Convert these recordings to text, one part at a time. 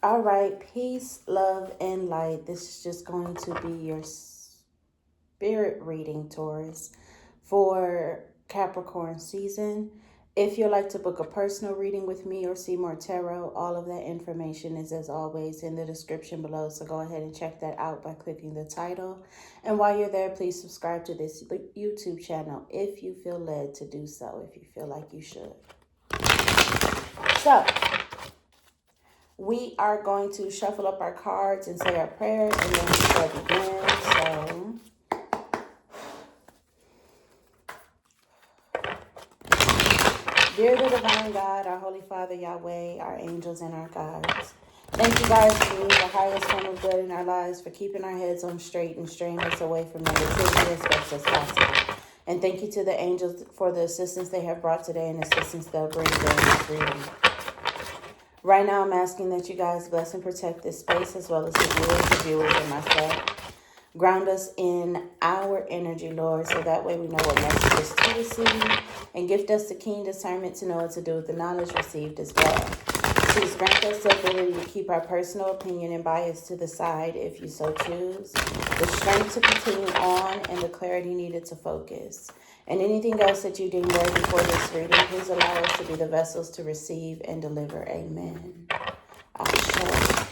All right, peace, love, and light. This is just going to be your spirit reading, Taurus, for Capricorn season. If you'd like to book a personal reading with me or see more tarot, all of that information is, as always, in the description below. So go ahead and check that out by clicking the title. And while you're there, please subscribe to this YouTube channel if you feel led to do so, if you feel like you should. So, we are going to shuffle up our cards and say our prayers, and then we shall begin. So, dear the divine God, our Holy Father, Yahweh, our angels, and our guides, thank you guys for being the highest form of good in our lives, for keeping our heads on straight and straying us away from negativity as best as possible. And thank you to the angels for the assistance they have brought today and assistance they'll bring during this reading. Right now, I'm asking that you guys bless and protect this space as well as the viewers, and myself. Ground us in our energy, Lord, so that way we know what messages to receive, and gift us the keen discernment to know what to do with the knowledge received as well. Please grant us the ability to keep our personal opinion and bias to the side if you so choose, the strength to continue on, and the clarity needed to focus. And anything else that you deem worthy for this reading, please allow us to be the vessels to receive and deliver. Amen. Ashe.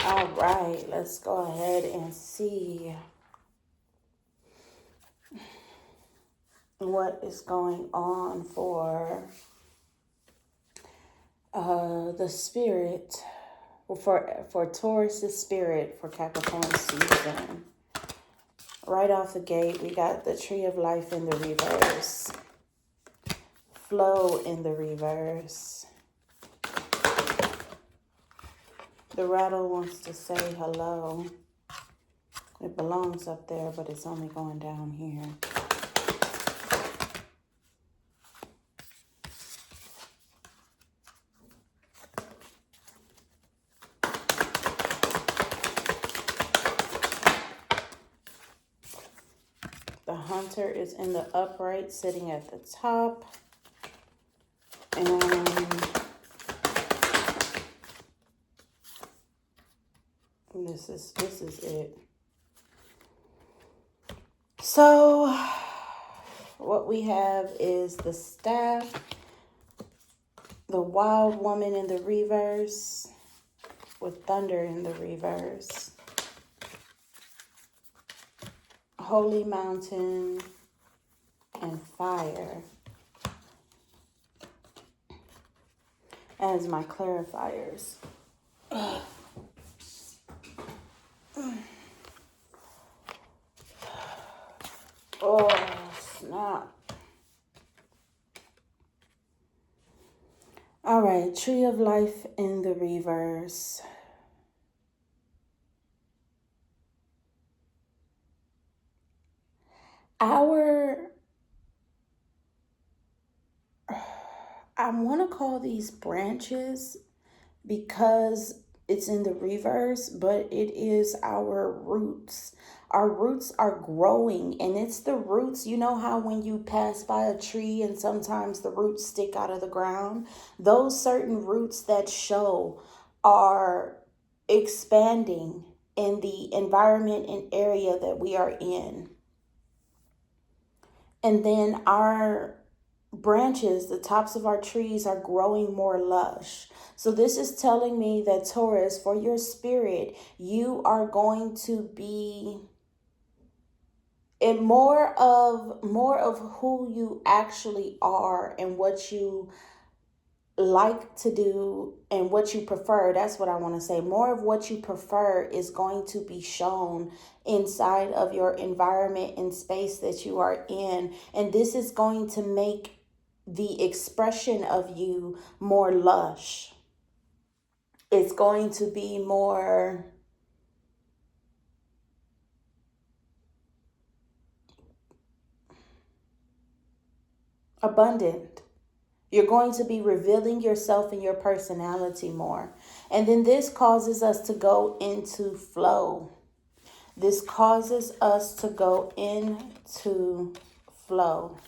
All right, let's go ahead and see what is going on for the spirit, for Taurus's spirit for Capricorn season. Right off the gate, we got the Tree of Life in the reverse, Flow in the reverse. The rattle wants to say hello. It belongs up there, but it's only going down here. The Hunter is in the upright, sitting at the top. And this is it. So what we have is the Staff, the Wild Woman in the reverse, with Thunder in the reverse, Holy Mountain, and Fire as my clarifiers. Oh, snap. All right, Tree of Life in the reverse. I want to call these branches because it's in the reverse, but it is our roots. Our roots are growing, and it's the roots. You know how when you pass by a tree and sometimes the roots stick out of the ground? Those certain roots that show are expanding in the environment and area that we are in. And then our branches, the tops of our trees, are growing more lush. So this is telling me that, Taurus, for your spirit, you are going to be in more of who you actually are and what you like to do and what you prefer. That's what I want to say. More of what you prefer is going to be shown inside of your environment and space that you are in. And this is going to make the expression of you more lush. It's going to be more abundant. You're going to be revealing yourself and your personality more. And then this causes us to go into flow. This causes us to go into flow.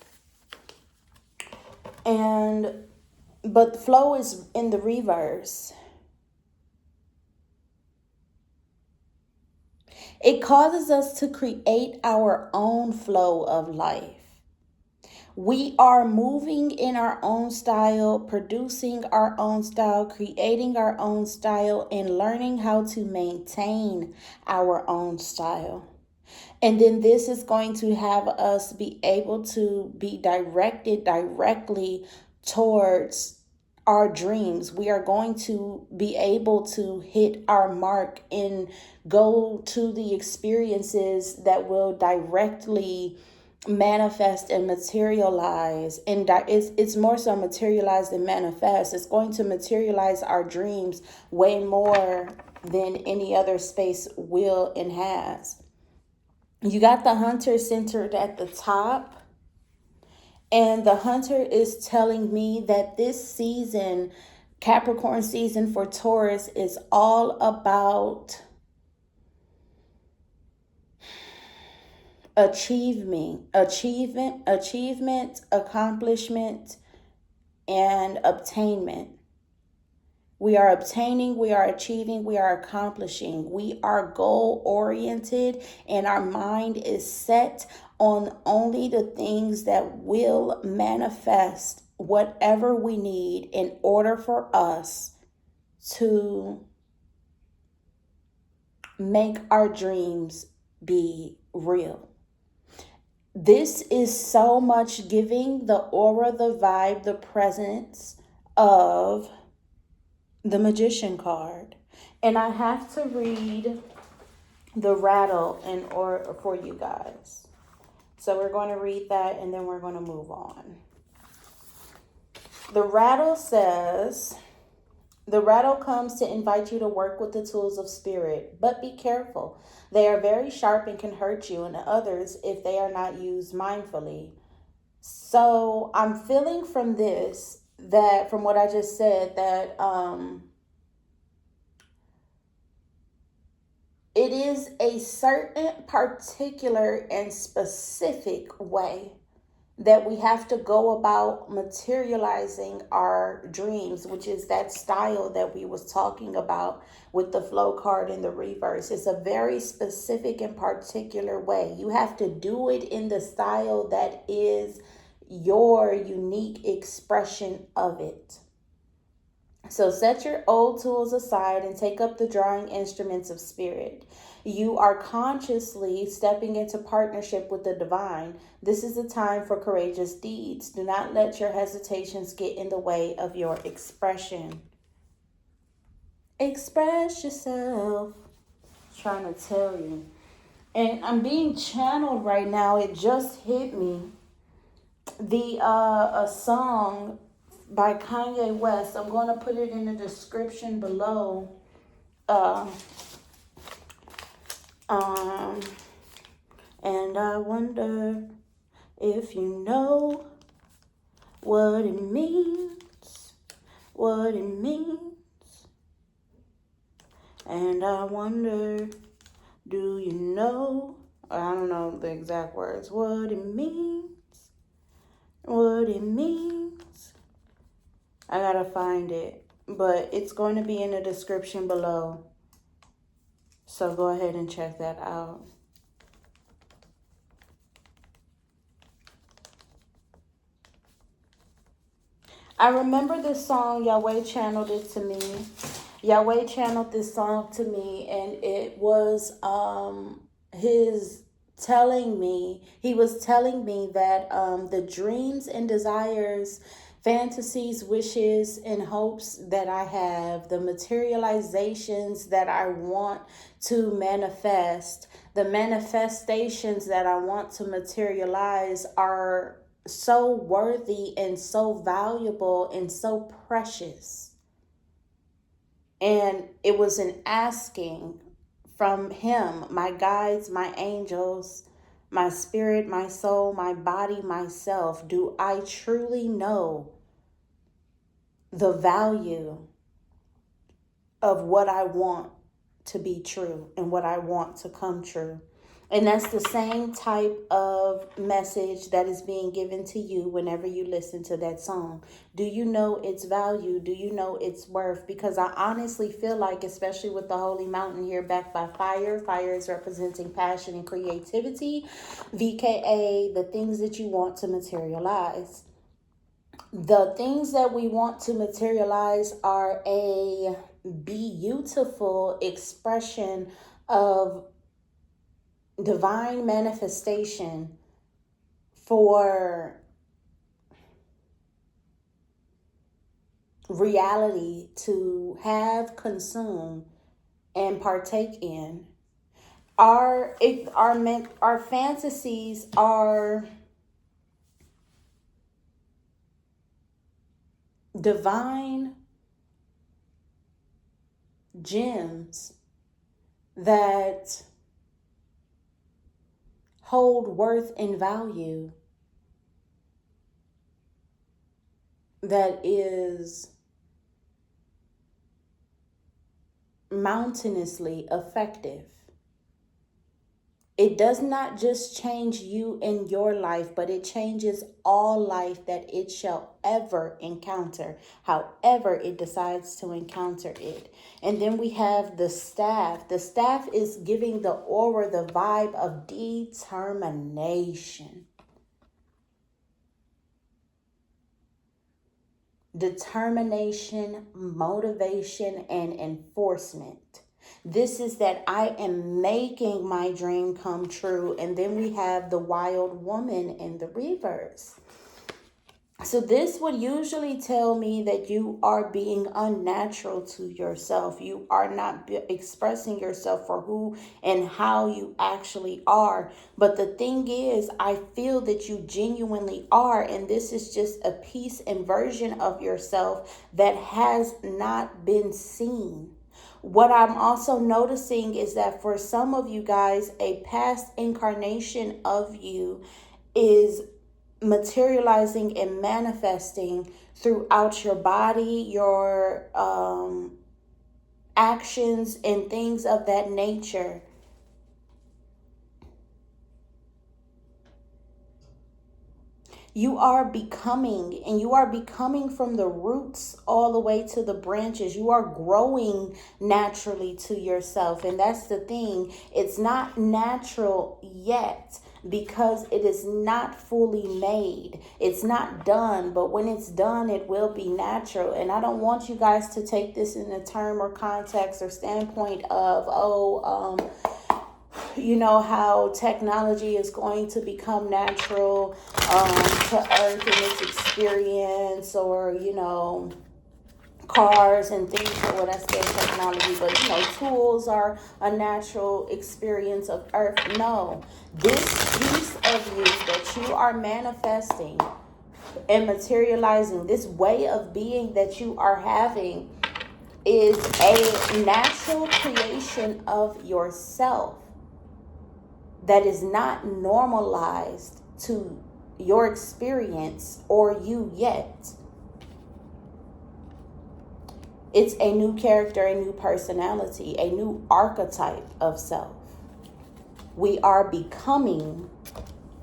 But the flow is in the reverse. It causes us to create our own flow of life. We are moving in our own style, producing our own style, creating our own style, and learning how to maintain our own style. And then this is going to have us be able to be directed directly towards our dreams. We are going to be able to hit our mark and go to the experiences that will directly manifest and materialize. And it's more so materialize than manifest. It's going to materialize our dreams way more than any other space will and has. You got the hunter centered at the top. And the hunter is telling me that this season, Capricorn season for Taurus, is all about achievement, accomplishment, and obtainment. We are obtaining, we are achieving, we are accomplishing. We are goal oriented, and our mind is set on only the things that will manifest whatever we need in order for us to make our dreams be real. This is so much giving the aura, the vibe, the presence of the Magician card. And I have to read the rattle in order for you guys. So we're going to read that and then we're going to move on. The rattle says, the rattle comes to invite you to work with the tools of spirit, but be careful. They are very sharp and can hurt you and others if they are not used mindfully. So I'm feeling from this, that from what I just said, that it is a certain particular and specific way that we have to go about materializing our dreams, which is that style that we was talking about with the flow card in the reverse. It's a very specific and particular way. You have to do it in the style that is your unique expression of it. So set your old tools aside and take up the drawing instruments of spirit. You are consciously stepping into partnership with the divine. This is a time for courageous deeds. Do not let your hesitations get in the way of your expression. Express yourself. I'm trying to tell you. And I'm being channeled right now. It just hit me. A song by Kanye West. I'm going to put it in the description below. And I wonder if you know what it means, what it means. And I wonder, do you know, I don't know the exact words, what it means, what it means. I gotta find it, but it's going to be in the description below. So go ahead and check that out. I remember this song, Yahweh channeled it to me. Yahweh channeled this song to me, and it was he was telling me that the dreams and desires, fantasies, wishes, and hopes that I have, the materializations that I want to manifest, the manifestations that I want to materialize are so worthy and so valuable and so precious. And it was an asking from him, my guides, my angels, my spirit, my soul, my body, myself. Do I truly know the value of what I want to be true and what I want to come true? And that's the same type of message that is being given to you whenever you listen to that song. Do you know its value? Do you know its worth? Because I honestly feel like, especially with the Holy Mountain here backed by fire, fire is representing passion and creativity, VKA, the things that you want to materialize. The things that we want to materialize are a beautiful expression of divine manifestation for reality to have, consume, and partake in. Our fantasies are divine gems that hold worth and value, that is mountainously effective. It does not just change you in your life, but it changes all life that it shall ever encounter, however it decides to encounter it. And then we have the staff. The staff is giving the aura, the vibe of determination. Determination, motivation, and enforcement. This is that I am making my dream come true. And then we have the wild woman in the reverse. So this would usually tell me that you are being unnatural to yourself. You are not expressing yourself for who and how you actually are. But the thing is, I feel that you genuinely are. And this is just a piece and version of yourself that has not been seen. What I'm also noticing is that for some of you guys, a past incarnation of you is materializing and manifesting throughout your body, your actions, and things of that nature. You are becoming, and you are becoming from the roots all the way to the branches. You are growing naturally to yourself. And that's the thing. It's not natural yet because it is not fully made. It's not done, but when it's done, it will be natural. And I don't want you guys to take this in a term or context or standpoint of, you know, how technology is going to become natural to earth in its experience, or, you know, cars and things. Well, that's their technology, but, you know, tools are a natural experience of earth. No, this piece of you that you are manifesting and materializing, this way of being that you are having, is a natural creation of yourself that is not normalized to your experience or you yet. It's a new character, a new personality, a new archetype of self. We are becoming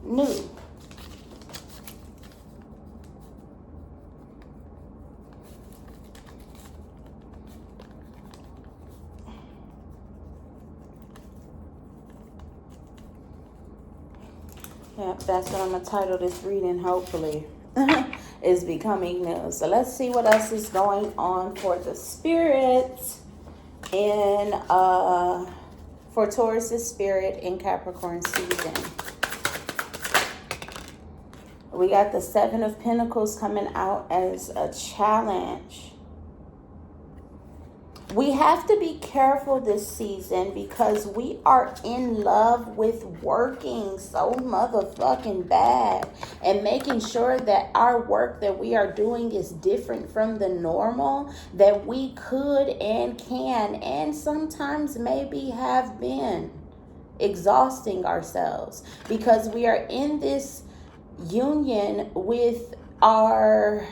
new. Yep, that's what I'm going to title this reading, hopefully, is becoming new. So let's see what else is going on for the spirit in, for Taurus's spirit in Capricorn season. We got the Seven of Pentacles coming out as a challenge. We have to be careful this season because we are in love with working so motherfucking bad and making sure that our work that we are doing is different from the normal that we could and can and sometimes maybe have been exhausting ourselves because we are in this union with our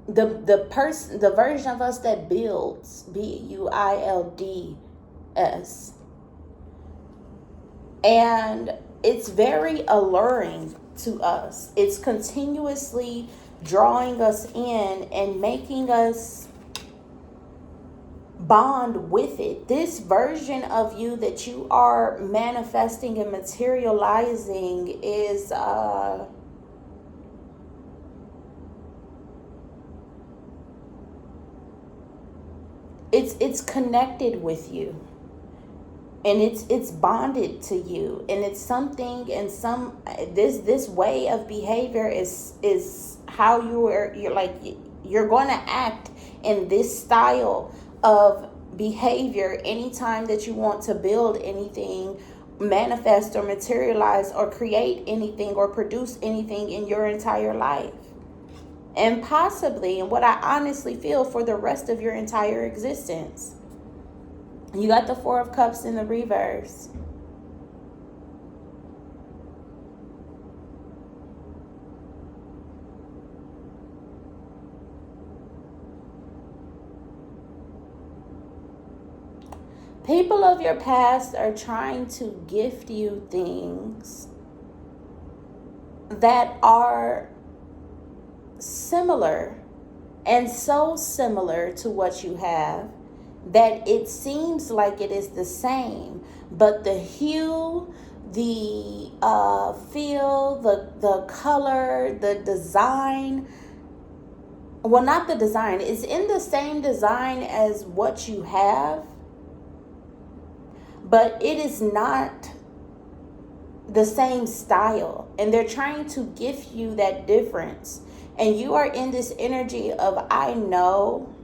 the version of us that builds, BUILDS, And it's very alluring to us. It's continuously drawing us in and making us bond with it. This version of you that you are manifesting and materializing is it's connected with you, and it's bonded to you, and it's something, and this way of behavior is how you're going to act in this style of behavior anytime that you want to build anything, manifest or materialize or create anything or produce anything in your entire life. And possibly, and what I honestly feel, for the rest of your entire existence. You got the Four of Cups in the reverse. People of your past are trying to gift you things that are similar, and so similar to what you have that it seems like it is the same, but the hue, the feel, the color, the design, well, not the design, it's in the same design as what you have, but it is not the same style, and they're trying to gift you that difference. And you are in this energy of, I know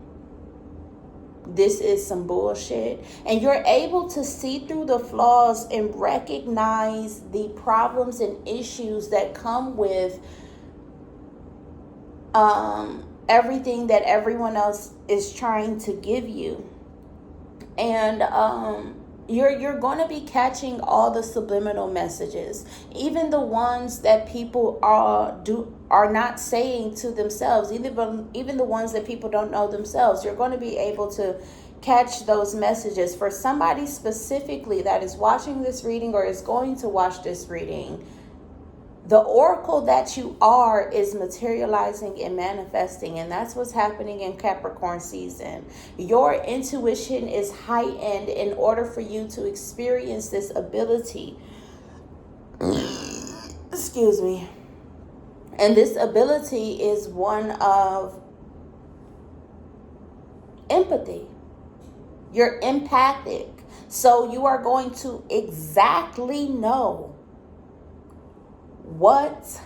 this is some bullshit. And you're able to see through the flaws and recognize the problems and issues that come with everything that everyone else is trying to give you. And you're going to be catching all the subliminal messages, even the ones that people are not saying to themselves, even the ones that people don't know themselves. You're going to be able to catch those messages. For somebody specifically that is watching this reading or is going to watch this reading, the oracle that you are is materializing and manifesting, and that's what's happening in Capricorn season. Your intuition is heightened in order for you to experience this ability. Excuse me. And this ability is one of empathy. You're empathic. So you are going to exactly know what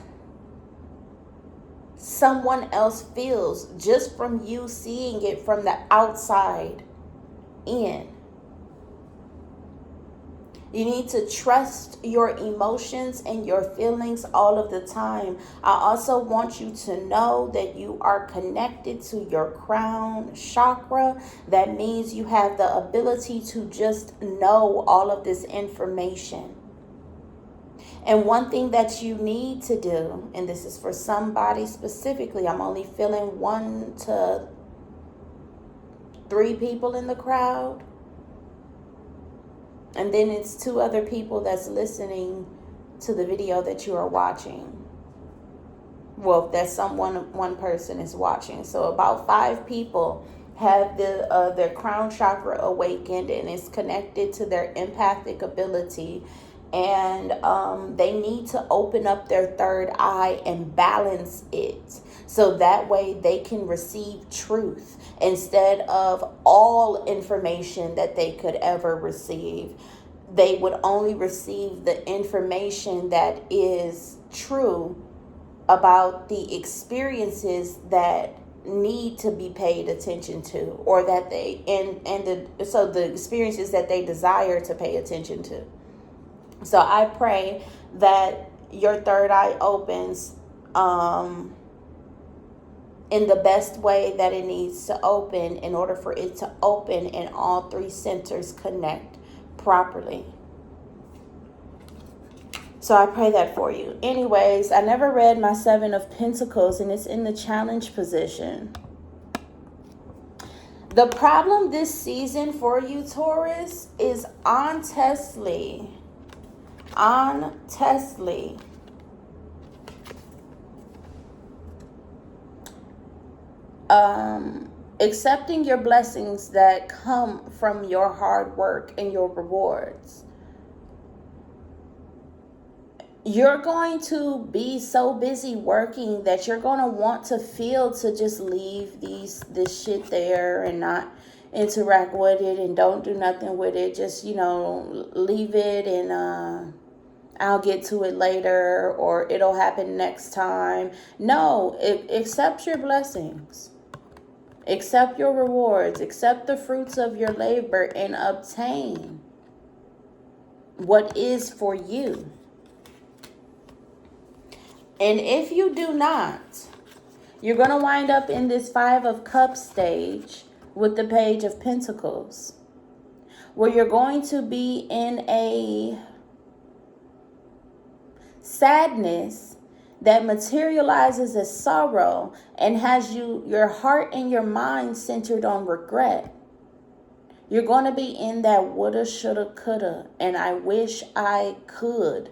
someone else feels just from you seeing it from the outside in. You need to trust your emotions and your feelings all of the time. I also want you to know that you are connected to your crown chakra. That means you have the ability to just know all of this information. And one thing that you need to do, and this is for somebody specifically, I'm only feeling 1 to 3 people in the crowd. And then it's 2 other people that's listening to the video that you are watching. Well, that's one person is watching. So about 5 people have their crown chakra awakened and is connected to their empathic ability. And they need to open up their third eye and balance it. So that way they can receive truth instead of all information that they could ever receive. They would only receive the information that is true about the experiences that need to be paid attention to, or that so the experiences that they desire to pay attention to. So I pray that your third eye opens in the best way that it needs to open in order for it to open and all 3 centers connect properly. So I pray that for you. Anyways, I never read my 7 of Pentacles, and it's in the challenge position. The problem this season for you, Taurus, is honestly Honestly, accepting your blessings that come from your hard work and your rewards. You're going to be so busy working that you're going to want to feel to just leave this shit there and not interact with it and don't do nothing with it. Just, leave it and I'll get to it later, or it'll happen next time. No, accept your blessings. Accept your rewards. Accept the fruits of your labor and obtain what is for you. And if you do not, you're going to wind up in this 5 of Cups stage with the Page of Pentacles, where you're going to be in a sadness that materializes as sorrow and has your heart and your mind centered on regret. You're going to be in that woulda, shoulda, coulda, and I wish I could.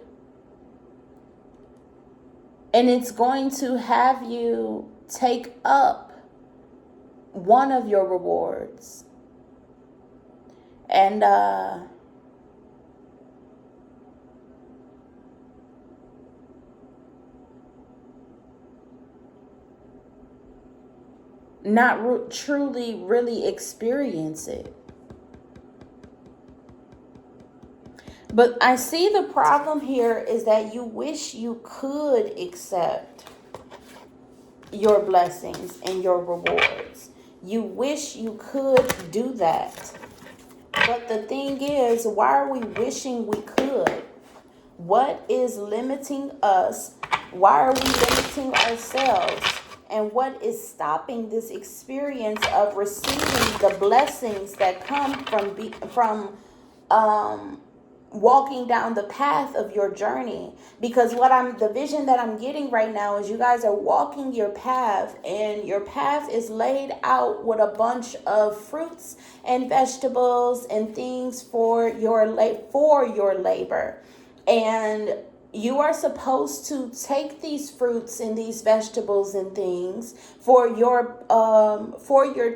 And it's going to have you take up one of your rewards. And not truly really experience it. But I see the problem here is that you wish you could accept your blessings and your rewards. You wish you could do that. But the thing is, why are we wishing we could? What is limiting us? Why are we limiting ourselves? And what is stopping this experience of receiving the blessings that come from walking down the path of your journey? Because the vision that I'm getting right now is you guys are walking your path, and your path is laid out with a bunch of fruits and vegetables and things for your labor. And you are supposed to take these fruits and these vegetables and things for your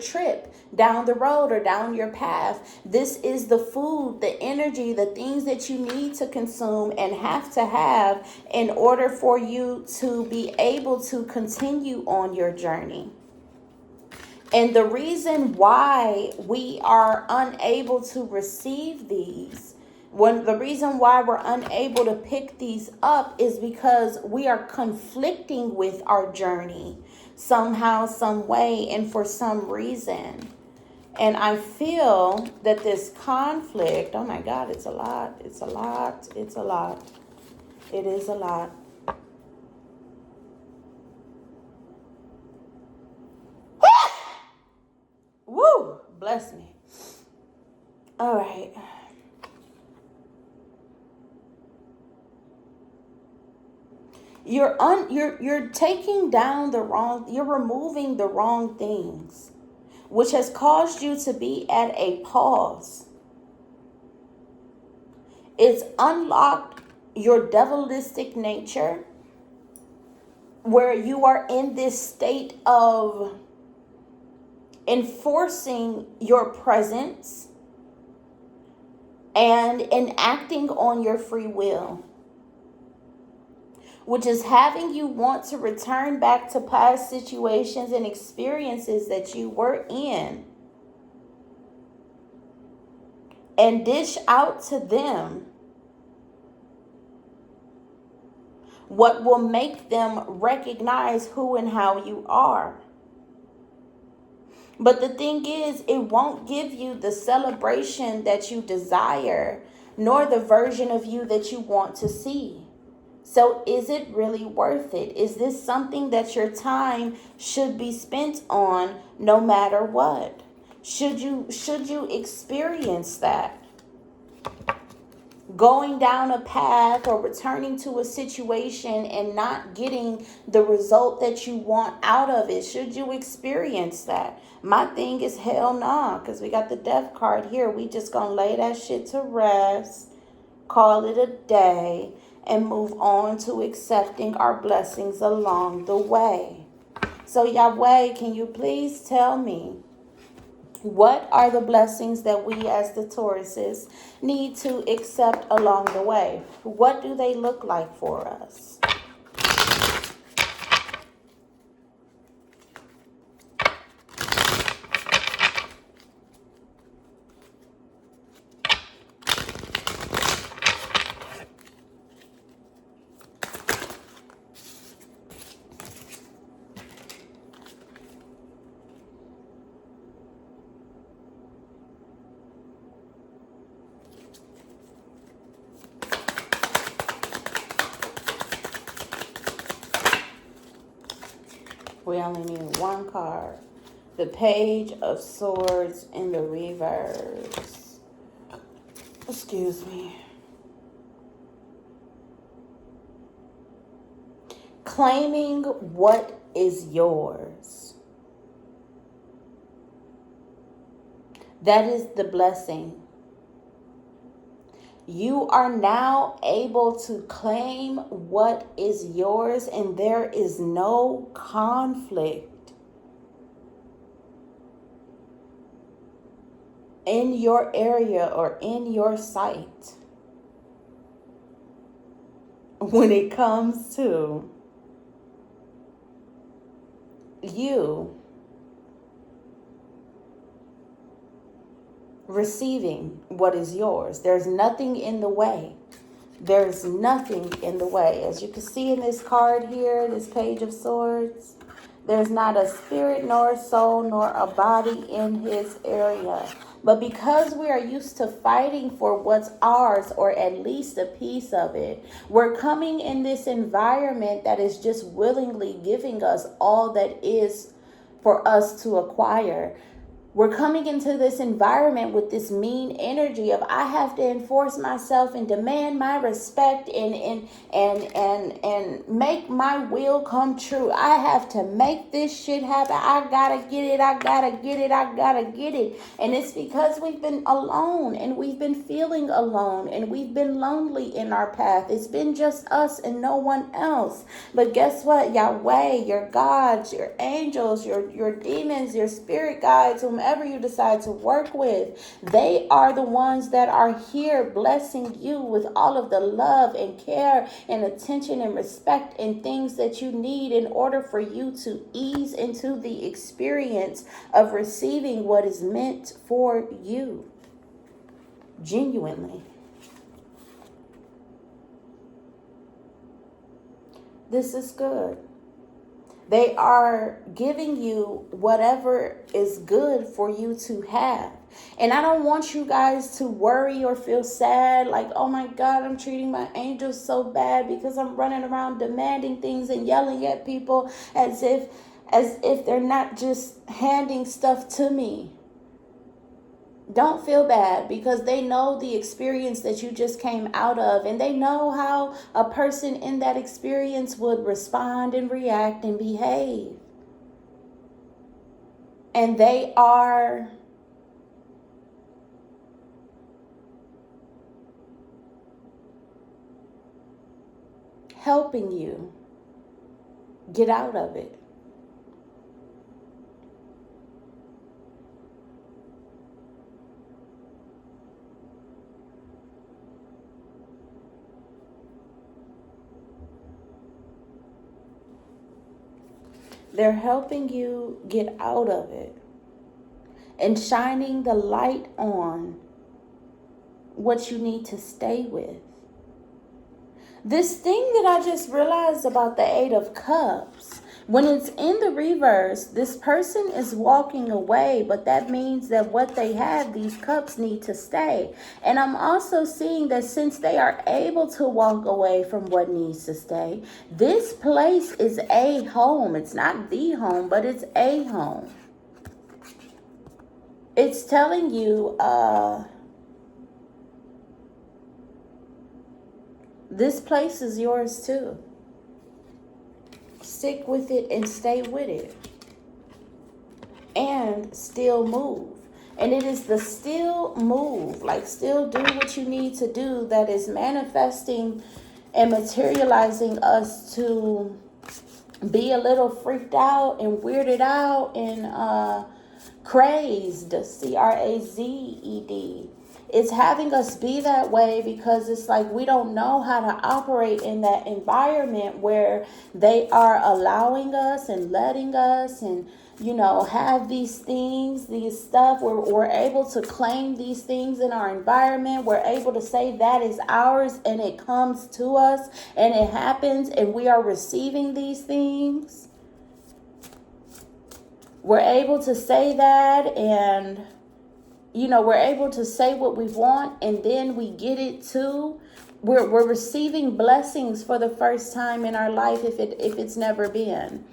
trip down the road or down your path. This is the food, the energy, the things that you need to consume and have to have in order for you to be able to continue on your journey. And the reason why we are unable to receive these, the reason why we're unable to pick these up is because we are conflicting with our journey somehow, some way, and for some reason. And I feel that this conflict, oh my God, it's a lot. It is a lot. Woo! Bless me. All right. You're taking down you're removing the wrong things, which has caused you to be at a pause. It's unlocked your devilistic nature, where you are in this state of enforcing your presence and enacting on your free will, which is having you want to return back to past situations and experiences that you were in and dish out to them what will make them recognize who and how you are. But the thing is, it won't give you the celebration that you desire, nor the version of you that you want to see. So is it really worth it? Is this something that your time should be spent on no matter what? Should you experience that? Going down a path or returning to a situation and not getting the result that you want out of it. Should you experience that? My thing is hell nah, because we got the death card here. We just gonna lay that shit to rest. call it a day, and move on to accepting our blessings along the way. So Yahweh, can you please tell me, what are the blessings that we as the Tauruses need to accept along the way? What do they look like for us? We only need one card. The Page of Swords in the reverse. Excuse me. Claiming what is yours. That is the blessing. You are now able to claim what is yours, and there is no conflict in your area or in your sight when it comes to you receiving what is yours. There's nothing in the way. There's nothing in the way. As you can see in this card here, this Page of Swords, there's not a spirit nor a soul nor a body in his area. But because we are used to fighting for what's ours, or at least a piece of it, we're coming in this environment that is just willingly giving us all that is for us to acquire. We're coming into this environment with this mean energy of, I have to enforce myself and demand my respect and make my will come true. I have to make this shit happen. I gotta get it. I gotta get it. I gotta get it. And it's because we've been alone, and we've been feeling alone, and we've been lonely in our path. It's been just us and no one else. But guess what? Yahweh, your gods, your angels, your demons, your spirit guides, whomever you decide to work with, they are the ones that are here blessing you with all of the love and care and attention and respect and things that you need in order for you to ease into the experience of receiving what is meant for you. Genuinely. This is good. They are giving you whatever is good for you to have. And I don't want you guys to worry or feel sad like, oh my God, I'm treating my angels so bad because I'm running around demanding things and yelling at people as if they're not just handing stuff to me. Don't feel bad, because they know the experience that you just came out of, and they know how a person in that experience would respond and react and behave. And they are helping you get out of it. They're helping you get out of it and shining the light on what you need to stay with. This thing that I just realized about the Eight of Cups, when it's in the reverse, this person is walking away, but that means that what they have, these cups, need to stay. And I'm also seeing that since they are able to walk away from what needs to stay, this place is a home. It's not the home, but it's a home. It's telling you, this place is yours too. Stick with it and stay with it. And still move. And it is the still move, like still do what you need to do, that is manifesting and materializing us to be a little freaked out and weirded out and crazed, crazed. It's having us be that way because it's like we don't know how to operate in that environment where they are allowing us and letting us and, you know, have these things, these stuff where we're able to claim these things in our environment. We're able to say that is ours and it comes to us and it happens and we are receiving these things. We're able to say that, and you know, we're able to say what we want and then we get it too. We're receiving blessings for the first time in our life if it's never been.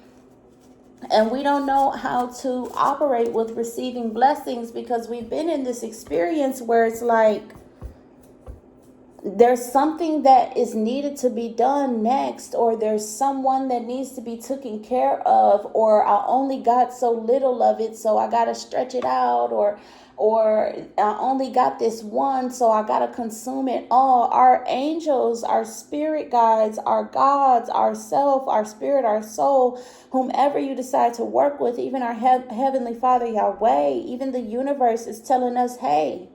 And we don't know how to operate with receiving blessings because we've been in this experience where it's like there's something that is needed to be done next, or there's someone that needs to be taken care of, or I only got so little of it, so I got to stretch it out, or I only got this one, so I got to consume it all. Our angels, our spirit guides, our gods, ourself, our spirit, our soul, whomever you decide to work with, even our Heavenly Father, Yahweh, even the universe is telling us, hey,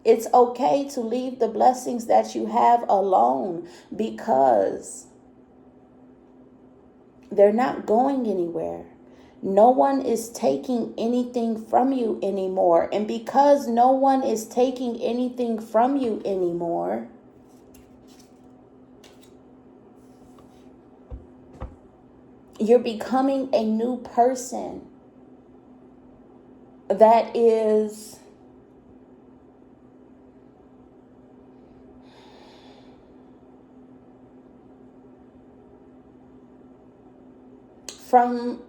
it's okay to leave the blessings that you have alone because they're not going anywhere. No one is taking anything from you anymore. And because no one is taking anything from you anymore, you're becoming a new person that is from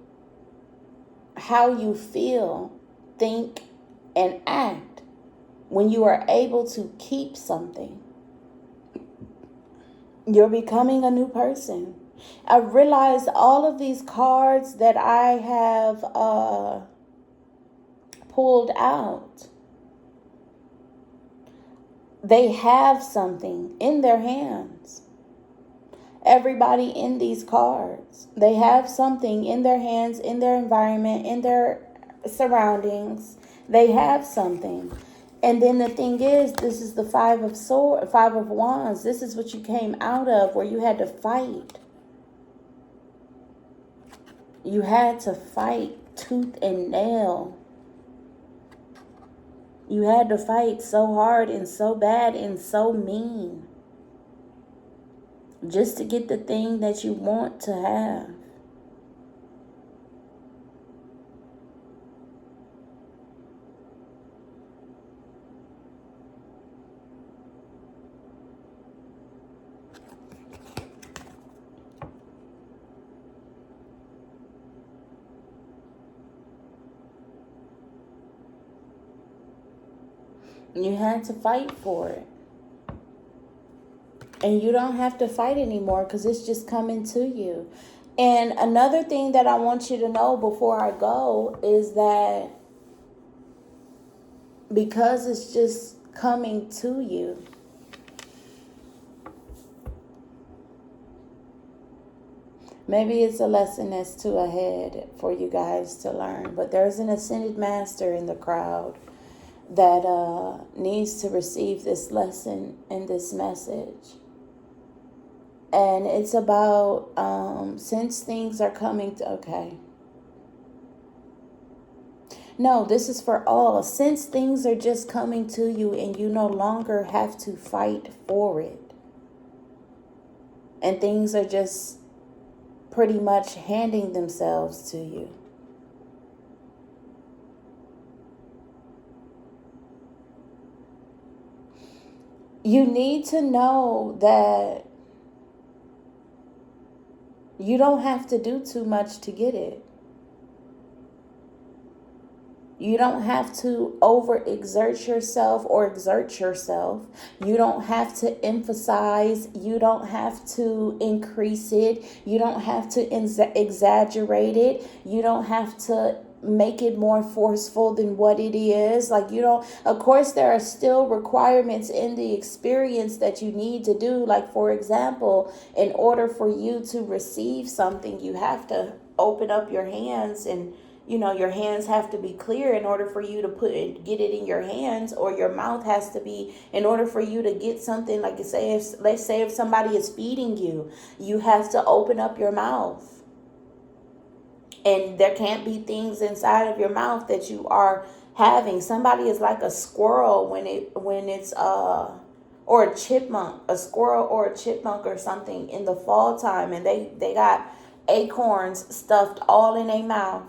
how you feel, think, and act when you are able to keep something. You're becoming a new person. I realized all of these cards that I have pulled out, they have something in their hands. Everybody in these cards, they have something in their hands, in their environment, in their surroundings. They have something. And then the thing is, this is the Five of Wands. This is what you came out of, where you had to fight. You had to fight tooth and nail. You had to fight so hard and so bad and so mean, just to get the thing that you want to have. You had to fight for it. And you don't have to fight anymore because it's just coming to you. And another thing that I want you to know before I go is that because it's just coming to you, maybe it's a lesson that's too ahead for you guys to learn. But there's an ascended master in the crowd that needs to receive this lesson and this message. And it's about since things are coming to, okay. No, this is for all. Since things are just coming to you and you no longer have to fight for it. And things are just pretty much handing themselves to you. You need to know that you don't have to do too much to get it. You don't have to overexert yourself or exert yourself. You don't have to emphasize. You don't have to increase it. You don't have to exaggerate it. You don't have to make it more forceful than what it is. Like, you don't, of course, there are still requirements in the experience that you need to do. Like, for example, in order for you to receive something, you have to open up your hands, and your hands have to be clear in order for you to get it in your hands, or your mouth has to be, in order for you to get something. Like, let's say if somebody is feeding you, you have to open up your mouth. And there can't be things inside of your mouth that you are having. Somebody is like a squirrel when it's or a chipmunk, a squirrel or a chipmunk or something in the fall time, and they got acorns stuffed all in their mouth.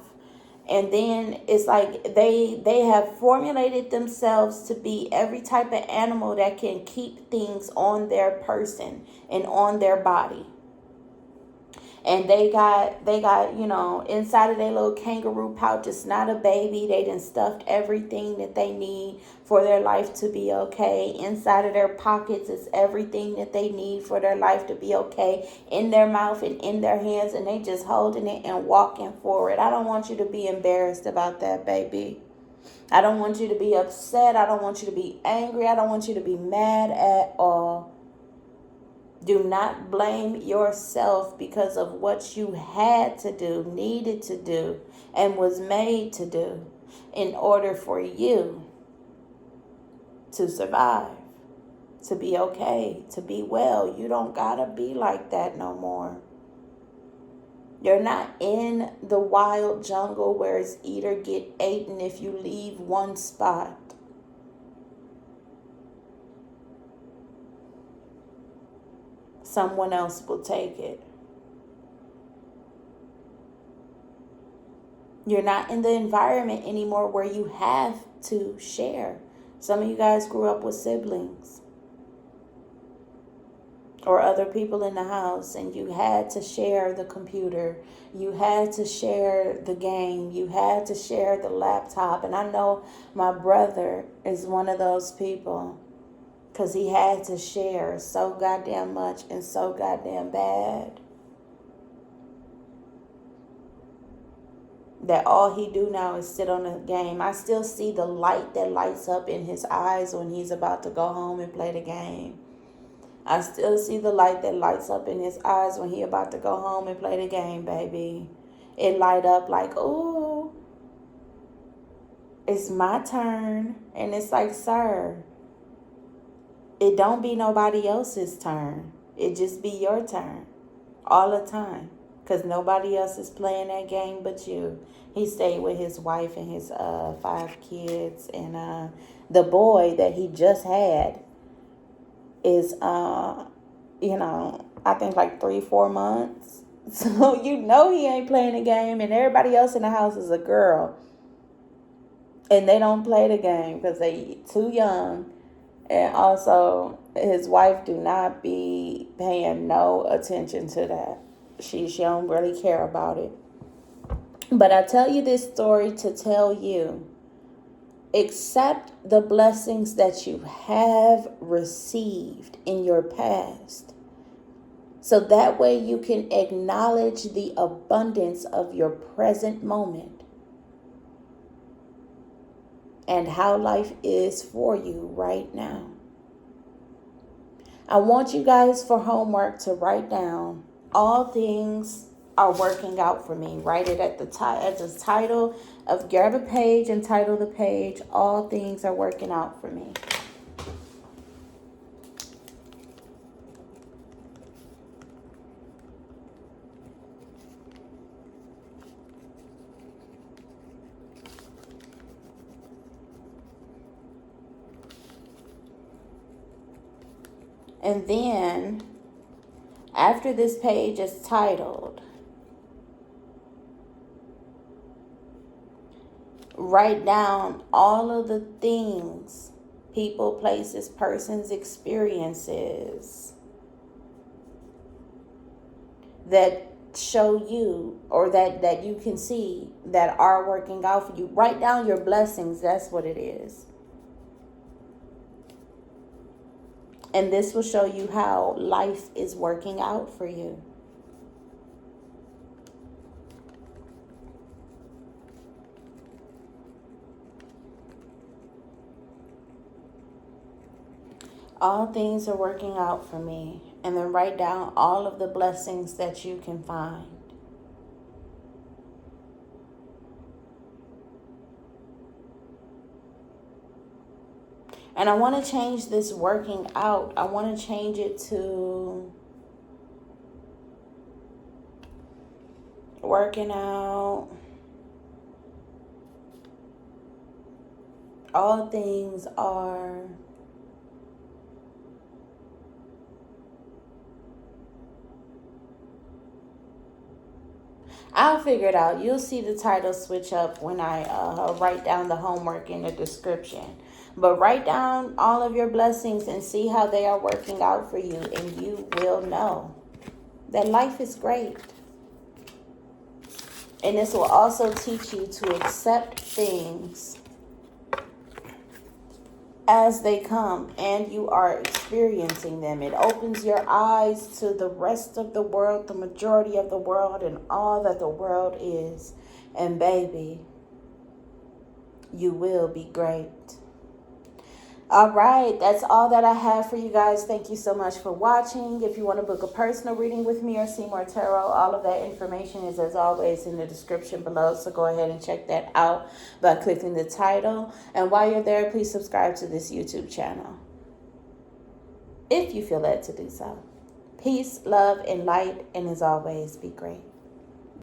And then it's like they have formulated themselves to be every type of animal that can keep things on their person and on their body. And they got inside of their little kangaroo pouch, it's not a baby. They done stuffed everything that they need for their life to be okay. Inside of their pockets is everything that they need for their life to be okay. In their mouth and in their hands, and they just holding it and walking forward. I don't want you to be embarrassed about that, baby. I don't want you to be upset. I don't want you to be angry. I don't want you to be mad at all. Do not blame yourself because of what you had to do, needed to do, and was made to do in order for you to survive, to be okay, to be well. You don't gotta be like that no more. You're not in the wild jungle where it's eat or get eaten if you leave one spot. Someone else will take it. You're not in the environment anymore where you have to share. Some of you guys grew up with siblings or other people in the house, and you had to share the computer. You had to share the game. You had to share the laptop. And I know my brother is one of those people, because he had to share so goddamn much and so goddamn bad that all he do now is sit on the game. I still see the light that lights up in his eyes when he's about to go home and play the game. I still see the light that lights up in his eyes when he about to go home and play the game, baby. It light up like, ooh, it's my turn. And it's like, sir, it don't be nobody else's turn. It just be your turn all the time, because nobody else is playing that game but you. He stayed with his wife and his 5 kids, and the boy that he just had is I think like 3-4 months. So he ain't playing the game, and everybody else in the house is a girl, and they don't play the game because they too young. And also, his wife do not be paying no attention to that. She don't really care about it. But I tell you this story to tell you, accept the blessings that you have received in your past, so that way you can acknowledge the abundance of your present moment and how life is for you right now. I want you guys for homework to write down, all things are working out for me. Write it at the title of, grab a page and title the page, all things are working out for me. And then, after this page is titled, write down all of the things, people, places, persons, experiences that show you, or that you can see, that are working out for you. Write down your blessings. That's what it is. And this will show you how life is working out for you. All things are working out for me. And then write down all of the blessings that you can find. And I want to change this working out. I want to change it to working out. All things are I'll figure it out. You'll see the title switch up when I write down the homework in the description. But write down all of your blessings and see how they are working out for you. And you will know that life is great. And this will also teach you to accept things as they come and you are experiencing them. It opens your eyes to the rest of the world, the majority of the world, and all that the world is. And baby, you will be great. All right, that's all that I have for you guys. Thank you so much for watching. If you want to book a personal reading with me or see more tarot, all of that information is, as always, in the description below. So go ahead and check that out by clicking the title. And while you're there, please subscribe to this YouTube channel if you feel led to do so. Peace, love, and light, and as always, be great.